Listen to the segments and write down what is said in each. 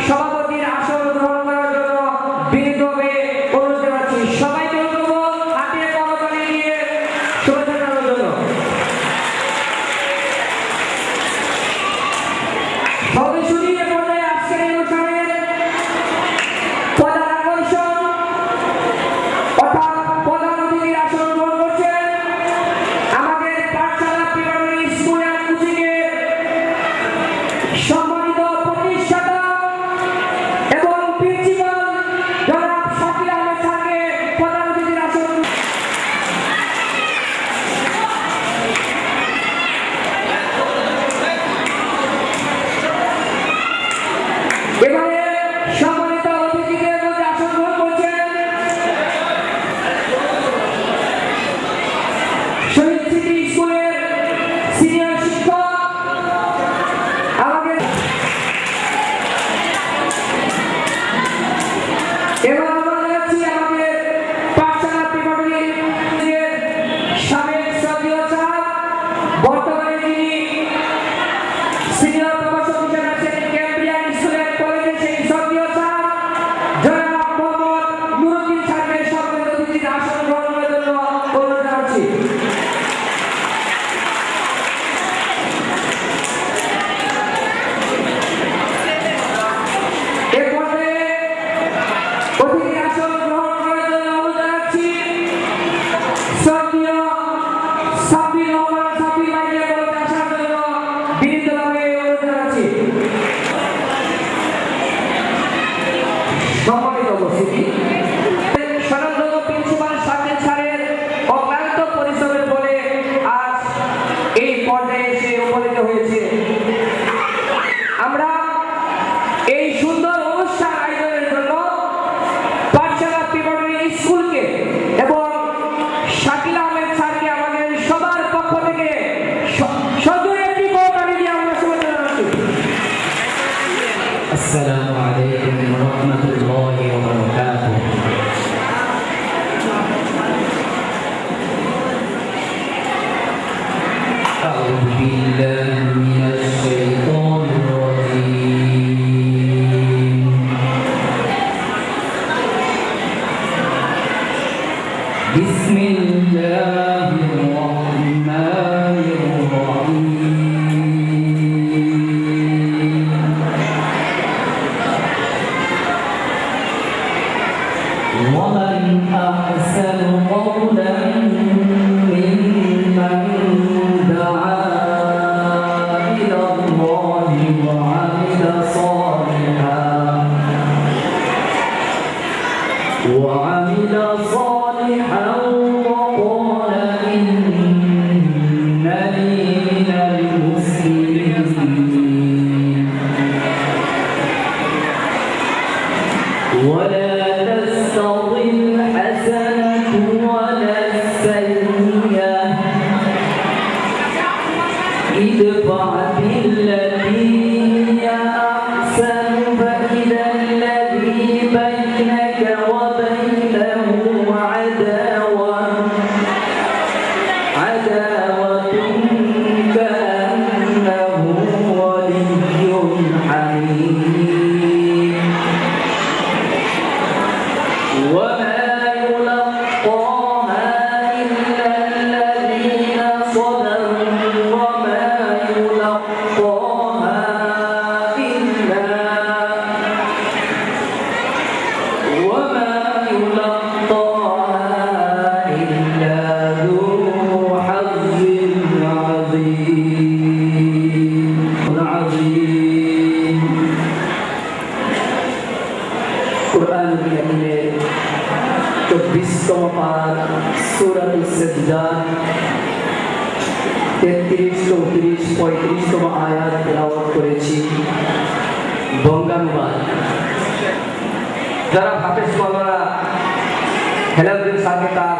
সভাপতির আসন গ্রহণ করার জন্য বিনীতভাবে অনুরোধ জানাচ্ছি। সবাইকে অনুরোধ হাতে করতালি দিয়ে শুভেচ্ছা জানানোর জন্য। সদস্যদের পর্যায়ে আজকের এই অনুষ্ঠানের প্রধান আকর্ষণ অর্থাৎ প্রধান অতিথির আসন গ্রহণ করছেন আমাদের পাঠশালা প্রাইমারি স্কুল অ্যান্ড কোচিংয়ের সম্মানিত প্রতিষ্ঠাতা এবং প্রিন্সিপাল জনাব শাকিল আহমেদ স্যারকে প্রধান অতিথির আসন। এবারে সম্মানিত অতিথিদের মধ্যে আসন গ্রহণ করছেন শহীদ সিটি স্কুলের সিনিয়র শিক্ষক আমাদের। এবার আমরা যাচ্ছি আমাদের পাঠশালা প্রাইমারির সাবেক শ্রদ্ধেয় স্যার, বর্তমানে যিনি সিনিয়র প্রভাষক হিসেবে আছেন ক্যাম্ব্রিয়ান স্কুল অ্যান্ড কলেজের সেই শ্রদ্ধেয় স্যার জনাব মোহাম্মদ নুরুদ্দিন স্যারকে সম্মানিত অতিথির আসন গ্রহণ করার জন্য অনুরোধ জানাচ্ছি। এ পর্যায়ে অতিথির আসন গ্রহণ করার জন্য অনুরোধ জানাচ্ছি শ্রদ্ধেয় সাব্বির রহমান সাব্বির ভাইকে বলতে আসার জন্য বিনীতভাবে অনুরোধ জানাচ্ছি। সম্মানিত উপস্থিতি, স্বনামধন্য প্রিন্সিপাল শাকিল স্যারের অক্লান্ত পরিশ্রমের ফলে আজ এই পর্যায়ে এসে উপনীত হয়েছে। আমরা এই সুন্দর অনুষ্ঠান আয়োজনের জন্য পাঠশালা প্রাইমারি স্কুলকে এবং শাকিল আহমেদ স্যারকে আমাদের সবার পক্ষ থেকে সজোরে একটি করতালি দিয়ে আমরা শুভেচ্ছা জানাচ্ছি। السلام عليكم ورحمة الله وبركاته. أعوذ بالله من الشيطان الرجيم. بسم الله الرحمن الرحيم. ومن أحسن قولا ممن دعا إلى الله وعمل صالحا وقال إنني من المسلمين. ولا تستوي الحسنة ولا السيئة ادفع بالتي هي أحسن فإذا الذي بينك وبينه عداوة كأنه ولي حميم. وما يلقاها إلا الذين صبروا وما يلقاها إلا ذو حظ عظيم. কুরআন কারীমের 24তম পারা সূরাতুস সাজদা 33, 34, 35তম আয়াত তেলাওয়াত করেছি বঙ্গানুবাদ। যারা হাফেজ মাওলানা হেলালুদ্দিন স্যারকে তার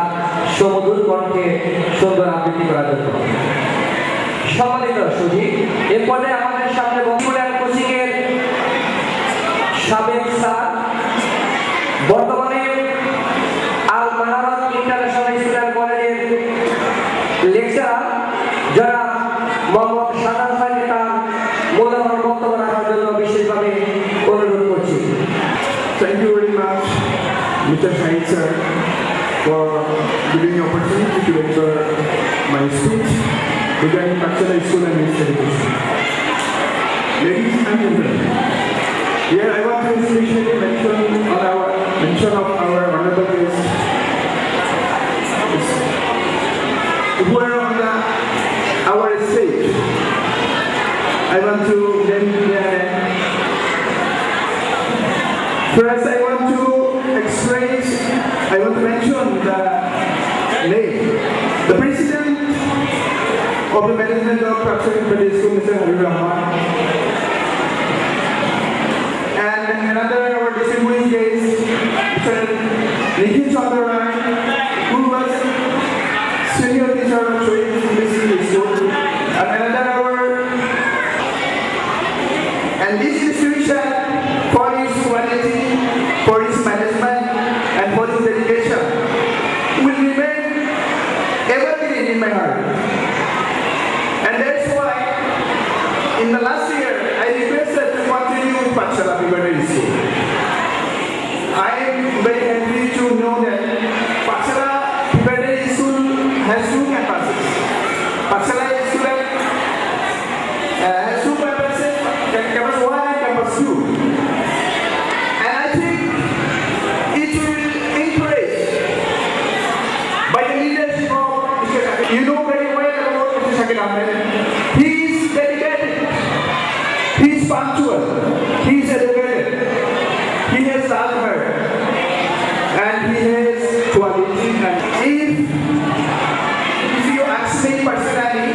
সুমধুর কণ্ঠে সুন্দর আবৃত্তি করার জন্য। সম্মানিত সুধী, এ পর্যায়ে আমাদের সামনে বঙ্গবন্ধু কোচিংয়ের সাবেক স্যার, বর্তমানে আল মানারাত ইন্টারন্যাশনাল স্কুল অ্যান্ড কলেজের লেকচারার জনাব মোহাম্মদ সাদাত স্যারকে তার মূল্যবান বক্তব্য রাখার জন্য বিশেষভাবে অনুরোধ Mr. Shahid sir for giving me opportunity to deliver my speech regarding Pakchala School and its education. Ladies and gentlemen, here I want to especially mention of our honorable guest who are on our stage. I want to lend their hand. First, I want to mention the name. The president of the management of Pakchala Primary School, Mr. Habib Rahman, and another our distinguished guest, Mr. Nikhil Chandra Rai, who was senior teacher of Choice English School, and another and this institution, for its quality, for its management, and for its dedication, will remain evergreen in my heart. And that's why, in the last year, I requested to continue with Pakchala Primary School. I am very happy to know that Pakchala Primary School has two campuses. Pakchala School has two campuses, campus 1 and campus 2. And I think it will encourage by the leadership of Mr. Shakil. You know very well about Mr. Shakil Ahmed. He is dedicated, he is punctual, he is educated, he has hard work, and he has quality. And if you ask me personally,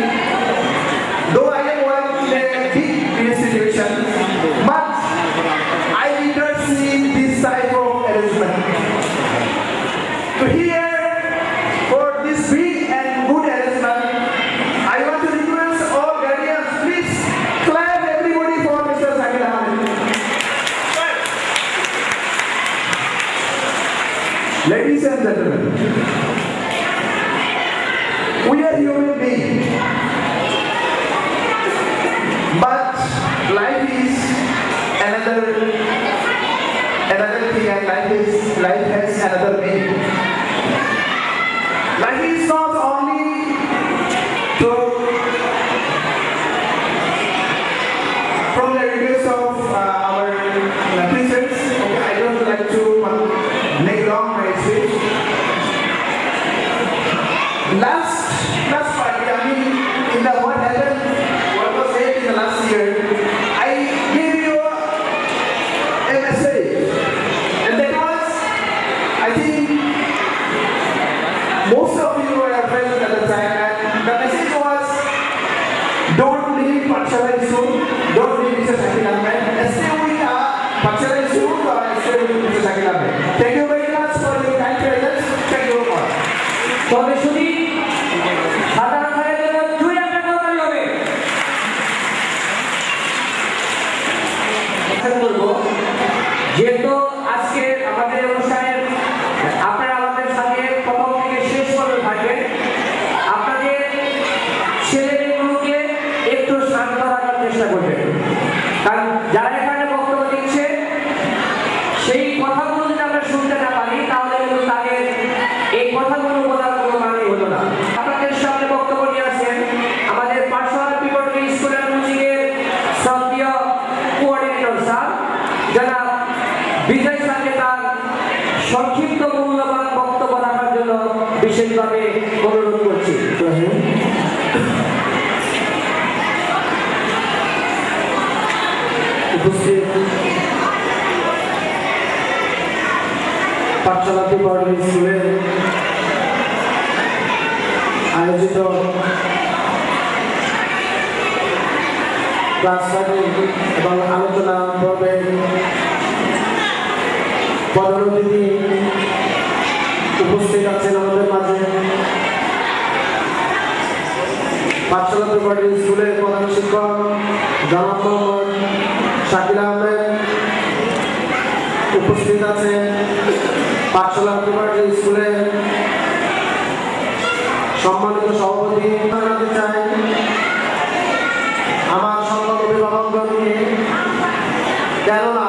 though I am working in a big institution, but I did not see this type of arrangement. So here, for this big and good arrangement, I want to request all guardians, please clap everybody for Mr. Shakil Ahmed. Ladies and gentlemen, we are human beings, but life is another thing, and life has another meaning. Life is not only from the request of our teachers. I don't like to make long my speech. Last Friday, I mean, in the what happened, what was said in the last year, I gave you a message, and that was, I think, most of you were present at the time, and the message was, don't leave Pakchala School, don't leave Mr. Shakil Ahmed, stay with Pakchala School, or stay with Mr. Shakil Ahmed. Thank you very much for your kind presence. Thank you all. তবে শুনি সাধারণ ভাইয়ের জন্য দুই একটা করতে হবে। বলবো যেহেতু আজকে আমাদের অনুষ্ঠানের আপনারা আমাদের সাথে প্রথম থেকে শেষ পর্যন্ত থাকবেন, আপনাদের ছেলেমেয়েগুলোকে একটু শান্ত রাখার চেষ্টা করবেন, কারণ যারা এখানে বক্তব্য দিচ্ছে সেই কথাগুলো যদি আমরা শুনতে না পারি তাহলে কিন্তু তাদের এই কথাগুলো বলার কোনো মানে হলো না। আপনাদের সামনে বক্তব্য নিয়ে আসেন আমাদের পাঠশালা প্রিপারেটরি স্কুলের কোচিংয়ের শ্রদ্ধেয় কোঅর্ডিনেটর স্যার জনাব বিজয় স্যারকে তার সংক্ষিপ্ত মূল্যবান বক্তব্য রাখার জন্য বিশেষভাবে অনুরোধ করছি। উপস্থিত পাঠশালা প্রিপারেটরি স্কুলে আয়োজিত ক্লাস এবং আলোচনা পর্বে প্রধান অতিথি উপস্থিত আছেন আমাদের মাঝে। পাঠশালা প্রিপারেটরি স্কুলের প্রধান শিক্ষক জনাব মোহাম্মদ শাকিল আহমেদ উপস্থিত আছেন। পাঠশালা প্রিপারেটরি স্কুলের সম্মানিত সভাপতি জানাতে চাই আমার সকল অভিভাবকগণকে, কেননা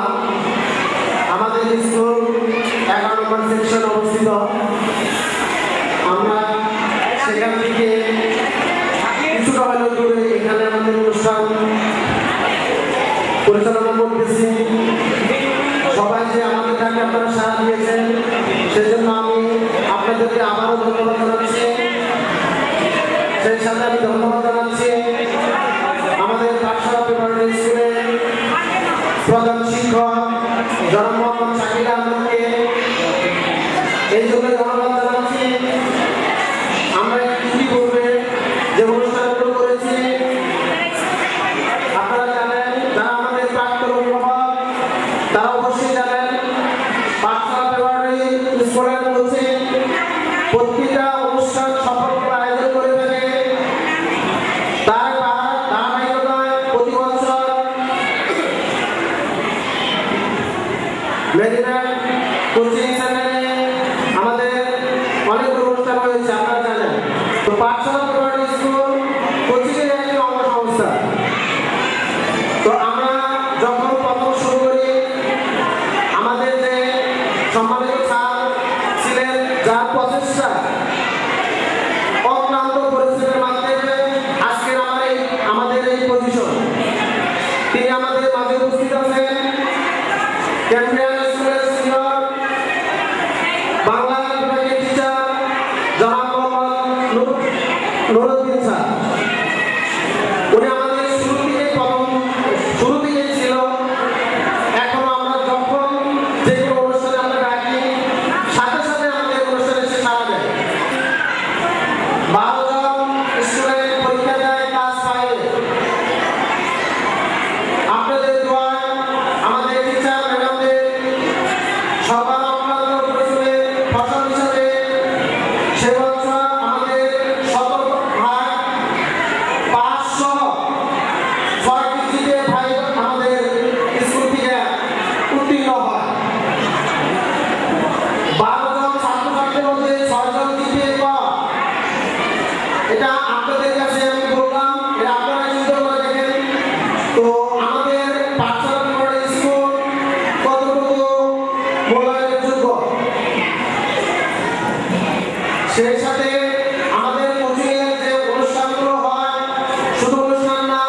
আমাদের স্কুল 11 নম্বর সেকশন পরিচালনা করতেছি। সবাই যে আমাদের ডাকে আপনারা সাড়া দিয়েছেন সেজন্য আমি আপনাদেরকে আবারও ধন্যবাদ জানাচ্ছি। সেই সাথে আমি ধন্যবাদ জানাচ্ছি আমাদের পাঠশালা প্রিপারেটরি স্কুলের প্রধান শিক্ষক জনাব মোহাম্মদ শাকিল আহমদকে এই জন্য ধন্যবাদ জানাচ্ছি। আমরা ইতিপূর্বে যে অনুষ্ঠানগুলো করেছি আপনারা জানেন, যারা আমাদের প্রাক্তন অভিভাবক তারা অবশ্যই জানেন পাঠশালা প্রিপারেটরি স্কুলের মধ্যে প্রতিটা অনুষ্ঠান সফলভাবে আয়োজন করে থাকে। তার ধারাবাহিকতায় প্রতি বছর মেরিনা কোচিং সেন্টারে আমাদের অনেক অনুষ্ঠান হয়েছে, আপনারা জানেন। তো পাঠশালা প্রিপারেটরি স্কুল কোচিংয়ের একটি অঙ্গ সংস্থা। তো আমরা যখন প্রথম শুরু করি আমাদের যে সম্মানিত স্যার ছিলেন, যার প্রচেষ্টা অক্লান্ত পরিশ্রমের মাধ্যমে আজকের আমাদের এই পজিশন, তিনি আমাদের মাঝে উপস্থিত আছেন। ক্যাম্পিয়ান স্কুলের সিনিয়র বাংলা বিভাগের টিচার জনাব মোহাম্মদ নুরুদ্দিন স্যার, উনি আমাদের শুরু থেকেই ছিল। এখন আমরা যখন যে কোনো অনুষ্ঠানে আমরা ডাকি সাথে সাথে আমাদের অনুষ্ঠানে এসে সাড়া দেয়। 12 জন স্টুডেন্ট পরীক্ষা দেয় ক্লাস 5-এ। আপনাদের দোয়ায় আমাদের টিচার ম্যাডামদের সবার অক্লান্ত পরিশ্রমে ফসল হিসাবে সে বছর আমাদের 17 ভাগ 506 ভাই আমাদের স্কুল থেকে উত্তীর্ণ হয়। 12 জন ছাত্রছাত্রীর মধ্যে 6 জন দ্বিতীয় পায়। এটা আপনাদের কাছে আমি বললাম, এটা আপনারা চিন্তা করে দেখেন। তো আমাদের পাঠশালা প্রিপারেটরি স্কুল কতটুকু মূল্যায়নের যোগ্য, সেই সাথে আমাদের কোচিংয়ের যে অনুষ্ঠানগুলো হয় শুধু অনুষ্ঠান না,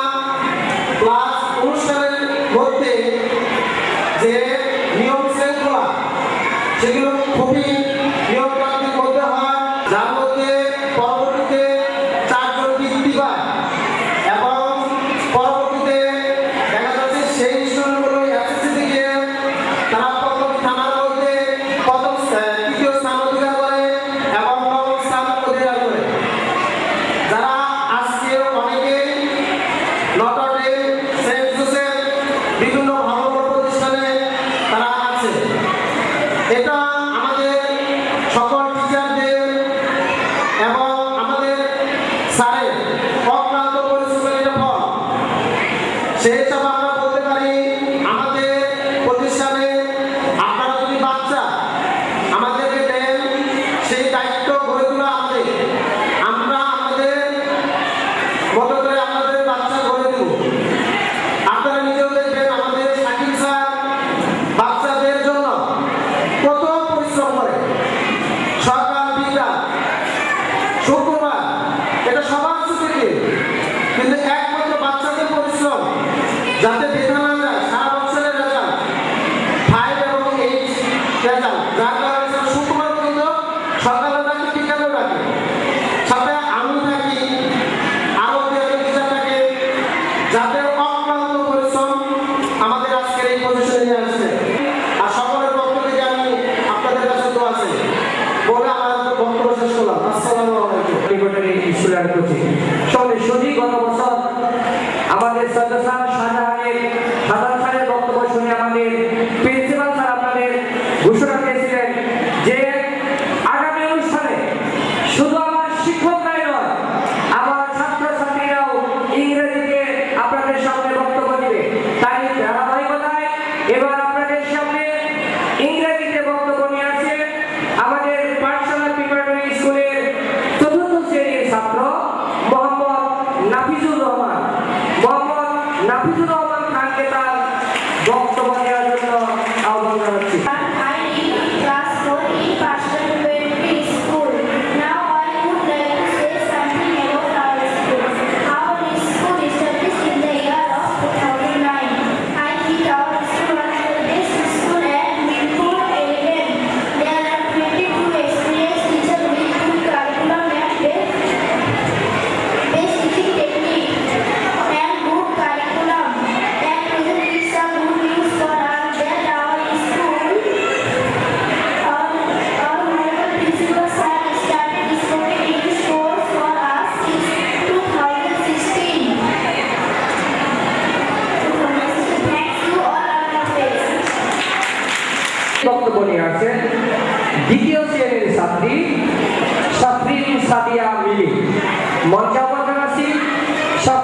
প্লাস অনুষ্ঠানের মধ্যে যে নিয়ম শৃঙ্খলা সেগুলো খুবই নিয়মতান্ত্রিক মধ্যে হয়, যার মধ্যে পরবর্তীতে 4 জন বৃত্তি পায় এবং পরবর্তীতে দেখা যাচ্ছে সেই স্টুডেন্টগুলো এসএসসি থেকে তারা প্রথম থানার মধ্যে তৃতীয় স্থান অধিকার করে এবং নবম স্থান অধিকার করে। যারা আজকে অনেকেই নটরডেম, সেন্ট জোসেফ বিভিন্ন ভালো বড় প্রতিষ্ঠানে তারা আছে। এটা আমাদের সকল টিচারদের এবং আমাদের স্যারের অক্লান্ত পরিশ্রমের একটা ফল। সেই হিসাবে আমরা বলতে পারি আমাদের প্রতিষ্ঠানে আপনারা যদি বাচ্চা আমাদেরকে দেন, সেই দায়িত্ব গড়ে তোলা আমাদের। আমরা আমাদের মতো করে আমাদের বাচ্চা গড়ে দেব। আপনারা নিজেও দেখবেন আমাদের শাকিল স্যার বাচ্চাদের জন্য কত পরিশ্রম করে। সকাল বিকাল শুক্রবার এটা সবার ছুটিতে, কিন্তু একমাত্র বাচ্চাদের পরিশ্রম যাতে দেখা না যায় সারা বছরের রেজাল্ট 5 এবং 8 রেজাল্ট, যার কারণে স্যার শুক্রবার পর্যন্ত সকালে ডাকে বিকালেও ডাকে। সাথে আমি থাকি, আরো টিচার থাকে, যাদের অক্লান্ত পরিশ্রম আমাদের আজকের এই পজিশনে নিয়ে আসছে। আর সকলের পক্ষ থেকে আমি আপনাদের কাছে দোয়া আছে বলে আমার বক্তব্য শেষ করলাম। আসসালামু আলাইকুম। প্রিপারেটরি স্কুলের কোচিং সঙ্গে শুধু গত বছর আমাদের সদস্য সাধারণ স্যারের বক্তব্য শুনে আমাদের প্রিন্সিপাল স্যার আপনাদের ঘোষণা দিয়েছিলেন যে আগামী অনুষ্ঠানে শুধু আমার শিক্ষকরাই নয়, আমার ছাত্রছাত্রীরাও ইংরেজিতে আপনাদের সামনে বক্তব্য দিবে। তাই ধারাবাহিকতায় এবার আপনাদের সামনে ইংরেজিতে বক্তব্য নিয়ে আসছে আমাদের পাঠশালা প্রিপারেটরি স্কুলের 4র্থ শ্রেণীর ছাত্র মোহাম্মদ নাফিজুর রহমান। মোহাম্মদ নাফিজুর রহমান খানকে তার বক্তব্য দেওয়ার জন্য আহ্বান জানাচ্ছি। I read class 4 in Paschal Preparatory School. Now I would like to say something about our school. Our school established in the year of 2009. I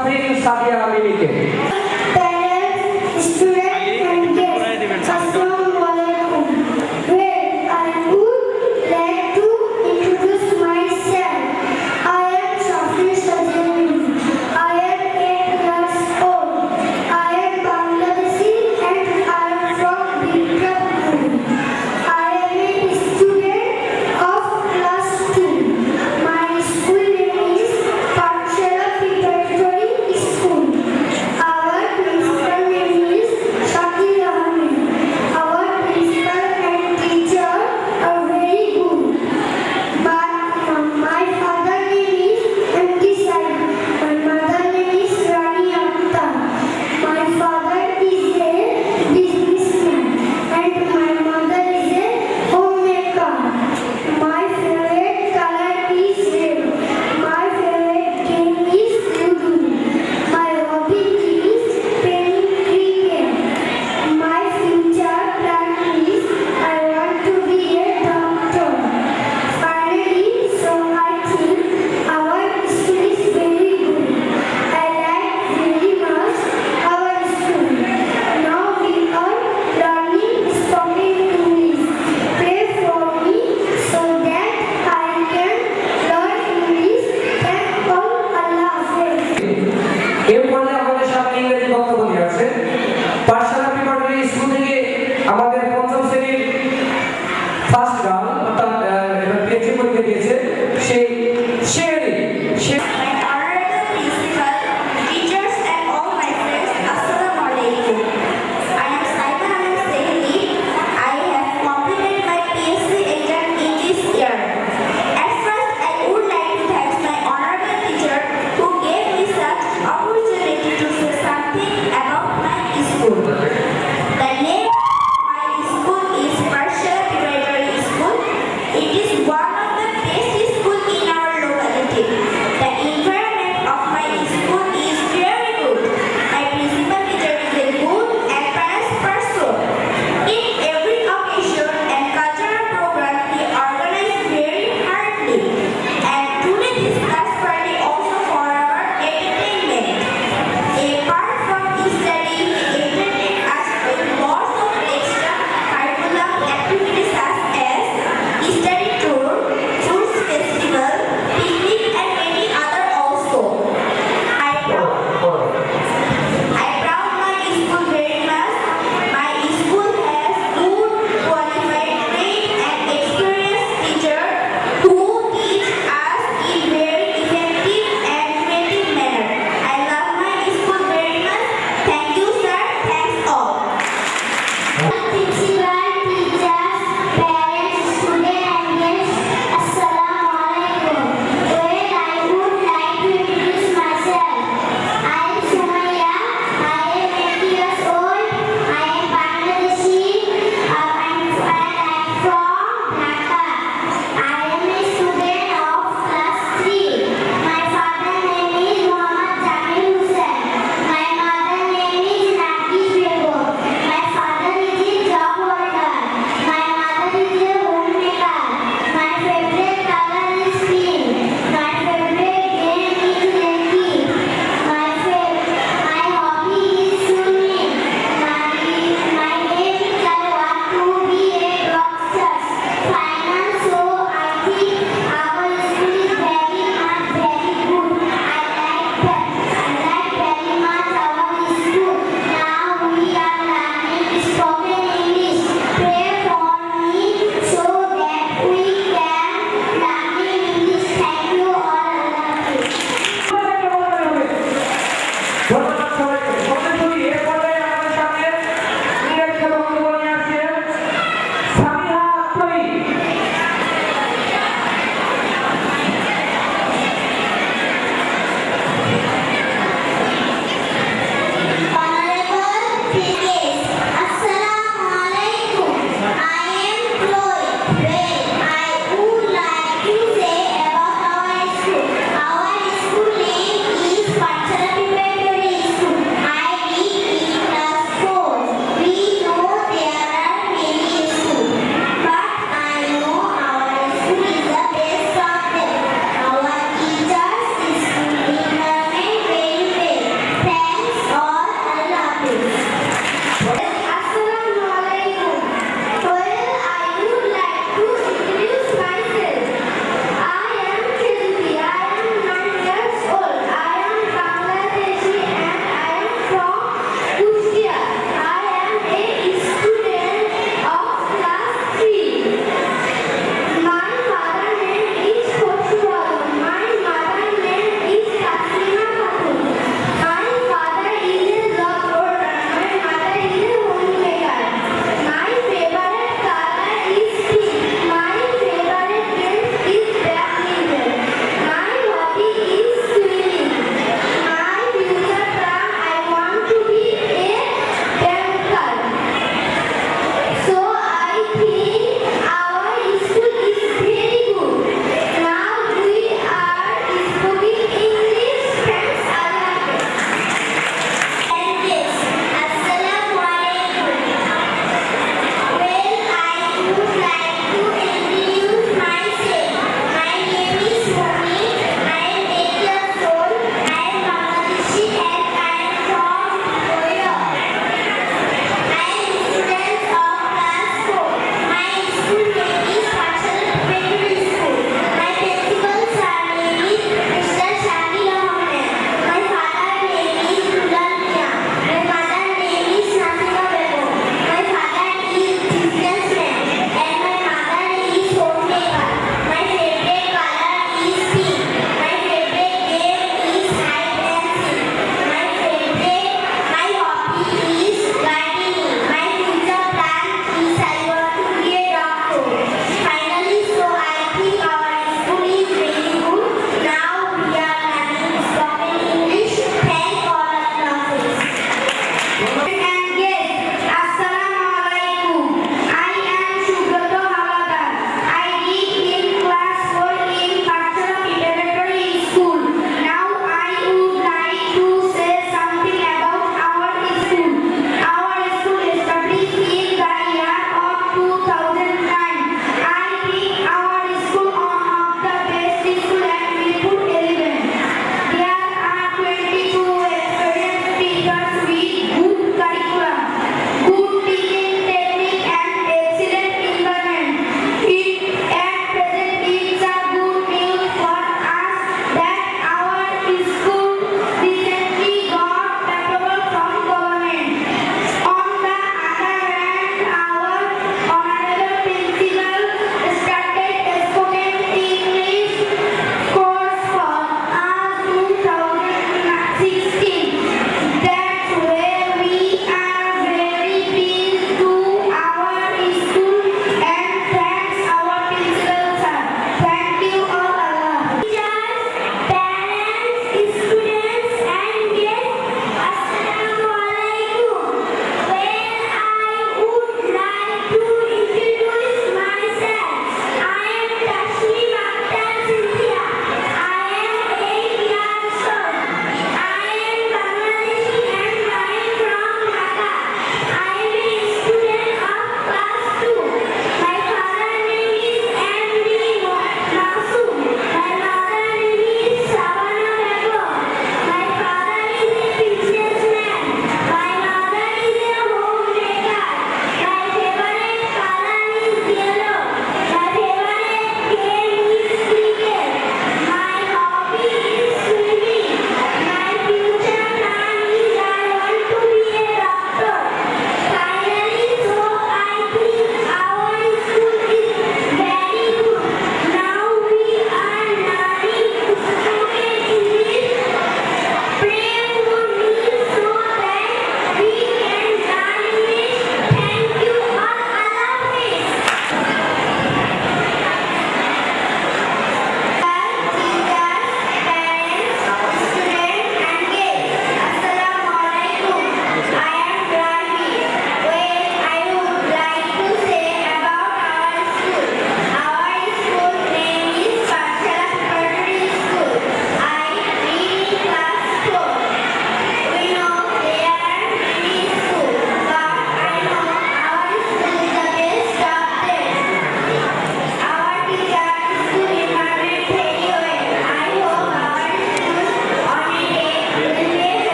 Safrin Sadia মিমিকে। Parents, students, and guests, Assalamualaikum. Well, I would like to introduce myself. I am Shafri Sajid. I am 8 years old. I am Bangladeshi and I am from Bikrampur. I am a student of class 2. My school name is Pathshala Preparatory School. Our principal name is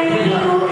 to